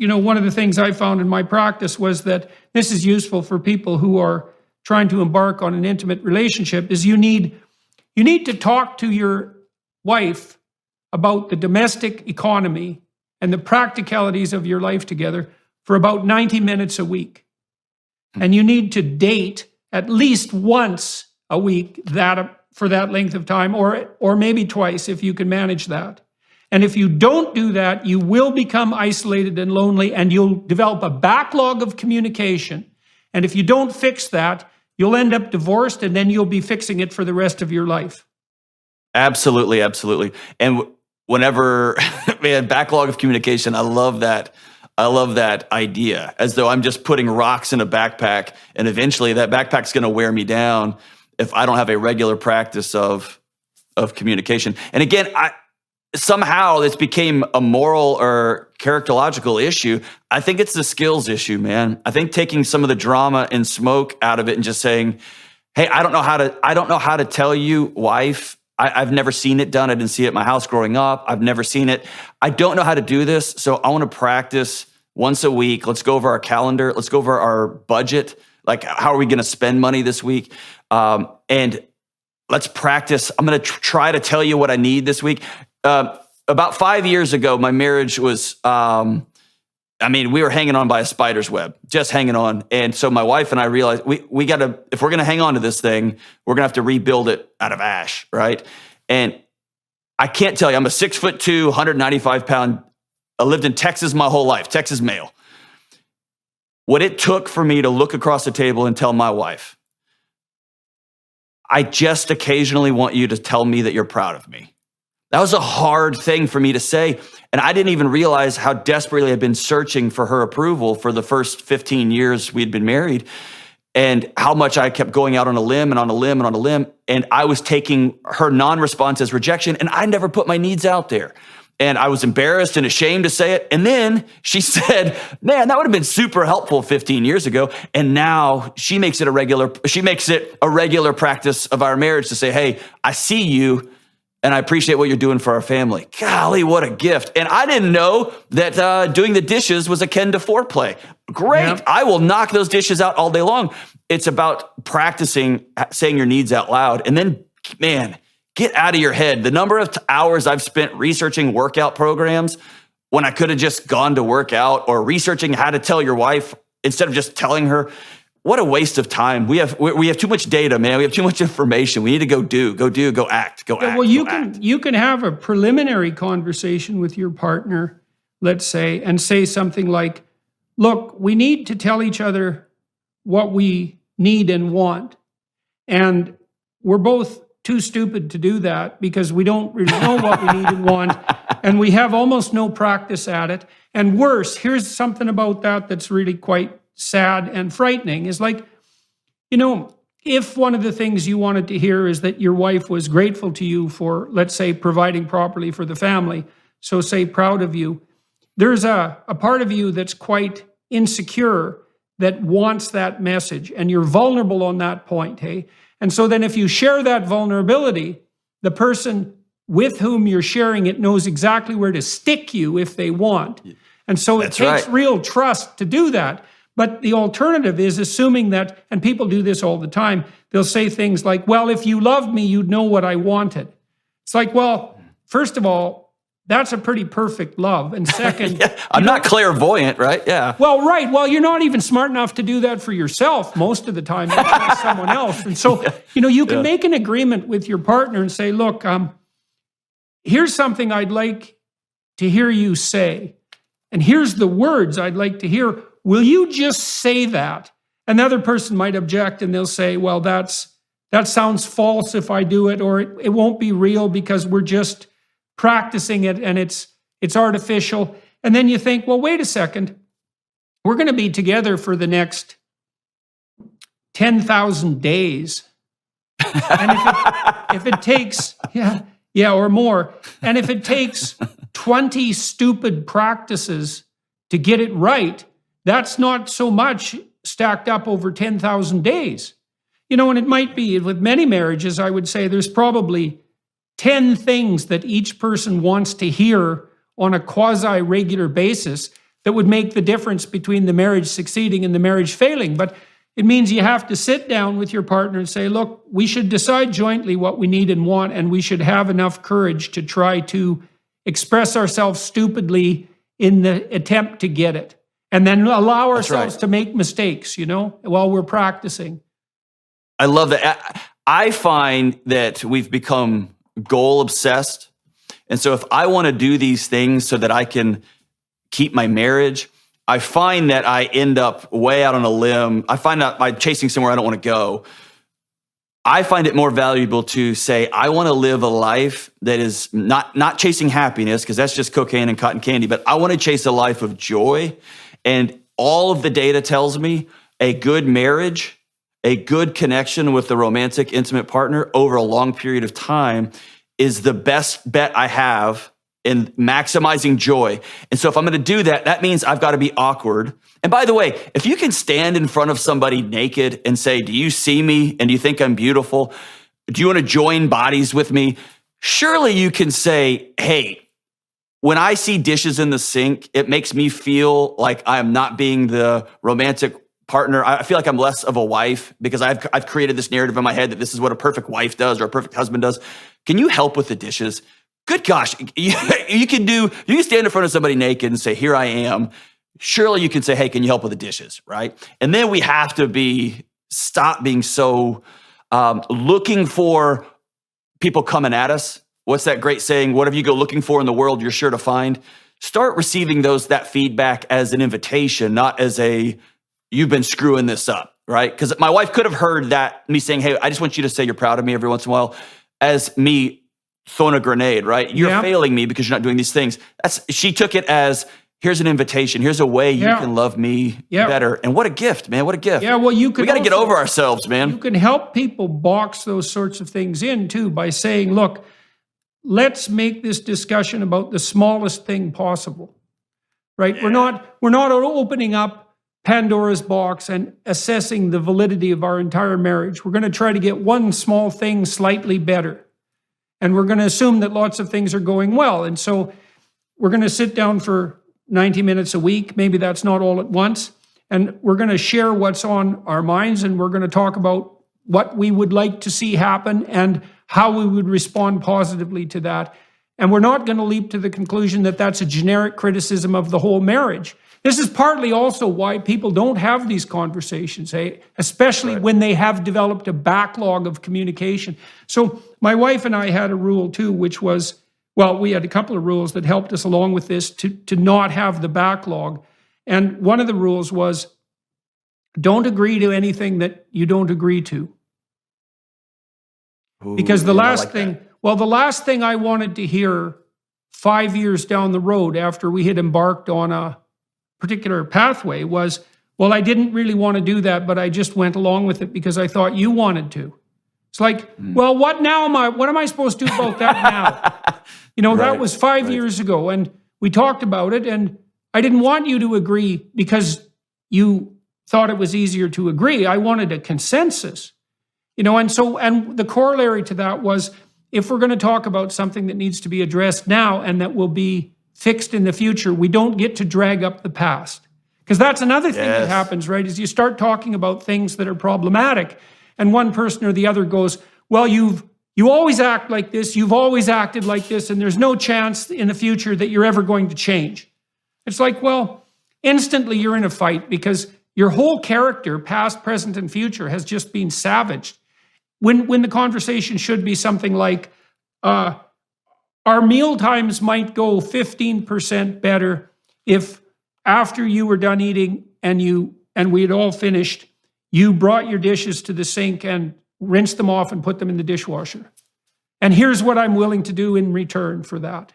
one of the things I found in my practice was that this is useful for people who are trying to embark on an intimate relationship, is you need to talk to your wife about the domestic economy and the practicalities of your life together for about 90 minutes a week. And you need to date at least once a week for that length of time, or maybe twice if you can manage that. And if you don't do that, you will become isolated and lonely, and you'll develop a backlog of communication. And if you don't fix that, you'll end up divorced, and then you'll be fixing it for the rest of your life. Absolutely, absolutely. And whenever, man, backlog of communication, I love that. I love that idea, as though I'm just putting rocks in a backpack, and eventually that backpack's going to wear me down if I don't have a regular practice of communication. And again, somehow this became a moral or characterological issue. I think it's the skills issue, man. I think taking some of the drama and smoke out of it and just saying, hey, I don't know how to tell you, wife. I've never seen it done. I didn't see it at my house growing up. I've never seen it. I don't know how to do this. So I want to practice once a week. Let's go over our calendar. Let's go over our budget. Like, how are we going to spend money this week? And let's practice. I'm going to try to tell you what I need this week. About 5 years ago, my marriage was, we were hanging on by a spider's web, just hanging on. And so my wife and I realized we got to, if we're going to hang on to this thing, we're going to have to rebuild it out of ash, right? And I can't tell you, I'm a 6'2", 195 pound, I lived in Texas my whole life, Texas male. What it took for me to look across the table and tell my wife, I just occasionally want you to tell me that you're proud of me. That was a hard thing for me to say. And I didn't even realize how desperately I'd been searching for her approval for the first 15 years we'd been married, and how much I kept going out on a limb and on a limb and on a limb. And I was taking her non-response as rejection, and I never put my needs out there. And I was embarrassed and ashamed to say it. And then she said, man, that would have been super helpful 15 years ago. And now she makes it a regular practice of our marriage to say, hey, I see you, and I appreciate what you're doing for our family. Golly, what a gift. And I didn't know that doing the dishes was akin to foreplay. Great. Yep. I will knock those dishes out all day long. It's about practicing saying your needs out loud. And then, man, get out of your head. The number of hours I've spent researching workout programs when I could have just gone to work out, or researching how to tell your wife instead of just telling her. What a waste of time. We have too much data, man. We have too much information. We need to go act. Well, you can have a preliminary conversation with your partner, let's say, and say something like, look, we need to tell each other what we need and want. And we're both too stupid to do that because we don't really know what we need and want. And we have almost no practice at it. And worse, here's something about that that's really quite sad and frightening, is like, if one of the things you wanted to hear is that your wife was grateful to you for, let's say, providing properly for the family, so say proud of you, there's a part of you that's quite insecure that wants that message, and you're vulnerable on that point, hey? And so then if you share that vulnerability, the person with whom you're sharing it knows exactly where to stick you if they want. And so it takes real trust to do that. But the alternative is assuming that, and people do this all the time, they'll say things like, well, if you loved me, you'd know what I wanted. It's like, well, first of all, that's a pretty perfect love. And second, yeah, I'm not clairvoyant, right? Yeah. Well, right. Well, you're not even smart enough to do that for yourself most of the time, for someone else. And so, you can make an agreement with your partner and say, look, here's something I'd like to hear you say. And here's the words I'd like to hear. Will you just say that? Another person might object and they'll say, well, that sounds false if I do it, or it won't be real because we're just practicing it and it's artificial. And then you think, well, wait a second. We're going to be together for the next 10,000 days. And if it takes, or more, and if it takes 20 stupid practices to get it right, that's not so much stacked up over 10,000 days. And it might be, with many marriages, I would say there's probably 10 things that each person wants to hear on a quasi-regular basis that would make the difference between the marriage succeeding and the marriage failing. But it means you have to sit down with your partner and say, look, we should decide jointly what we need and want, and we should have enough courage to try to express ourselves stupidly in the attempt to get it. And then allow ourselves to make mistakes, while we're practicing. I love that. I find that we've become goal obsessed. And so if I want to do these things so that I can keep my marriage, I find that I end up way out on a limb. I find out by chasing somewhere I don't want to go. I find it more valuable to say, I want to live a life that is not chasing happiness, because that's just cocaine and cotton candy, but I want to chase a life of joy. And all of the data tells me a good marriage, a good connection with the romantic, intimate partner over a long period of time is the best bet I have in maximizing joy. And so if I'm going to do that, that means I've got to be awkward. And by the way, if you can stand in front of somebody naked and say, do you see me? And do you think I'm beautiful? Do you want to join bodies with me? Surely you can say, hey, when I see dishes in the sink, it makes me feel like I'm not being the romantic partner. I feel like I'm less of a wife because I've created this narrative in my head that this is what a perfect wife does or a perfect husband does. Can you help with the dishes? Good gosh, you can stand in front of somebody naked and say, here I am. Surely you can say, hey, can you help with the dishes, right? And then we have to stop being so looking for people coming at us. What's that great saying? Whatever you go looking for in the world, you're sure to find. Start receiving that feedback as an invitation, not as you've been screwing this up, right? Because my wife could have heard that, me saying, hey, I just want you to say you're proud of me every once in a while, as me throwing a grenade, right? You're failing me because you're not doing these things. She took it as, here's an invitation. Here's a way you can love me better. And what a gift, man. What a gift. Yeah, well, we got to get over ourselves, man. You can help people box those sorts of things in too by saying, look, let's make this discussion about the smallest thing possible, right? Yeah. We're not opening up Pandora's box and assessing the validity of our entire marriage. We're going to try to get one small thing slightly better. And we're going to assume that lots of things are going well. And so we're going to sit down for 90 minutes a week. Maybe that's not all at once. And we're going to share what's on our minds, and we're going to talk about what we would like to see happen and how we would respond positively to that. And we're not going to leap to the conclusion that that's a generic criticism of the whole marriage. This is partly also why people don't have these conversations, especially when they have developed a backlog of communication. So my wife and I had a rule too, which was, well, we had a couple of rules that helped us along with this to not have the backlog. And one of the rules was, don't agree to anything that you don't agree to. Because the last thing I wanted to hear 5 years down the road after we had embarked on a particular pathway was, well, I didn't really want to do that, but I just went along with it because I thought you wanted to. It's like, well, what am I supposed to do about that now? That was 5 years ago, and we talked about it, and I didn't want you to agree because you thought it was easier to agree. I wanted a consensus. And the corollary to that was, if we're going to talk about something that needs to be addressed now and that will be fixed in the future, we don't get to drag up the past. Because that's another thing that happens, right? Is you start talking about things that are problematic, and one person or the other goes, well, you always act like this, you've always acted like this, and there's no chance in the future that you're ever going to change. It's like, well, instantly you're in a fight because your whole character, past, present, and future, has just been savaged. When the conversation should be something like, our meal times might go 15% better if after you were done eating and we had all finished, you brought your dishes to the sink and rinsed them off and put them in the dishwasher. And here's what I'm willing to do in return for that.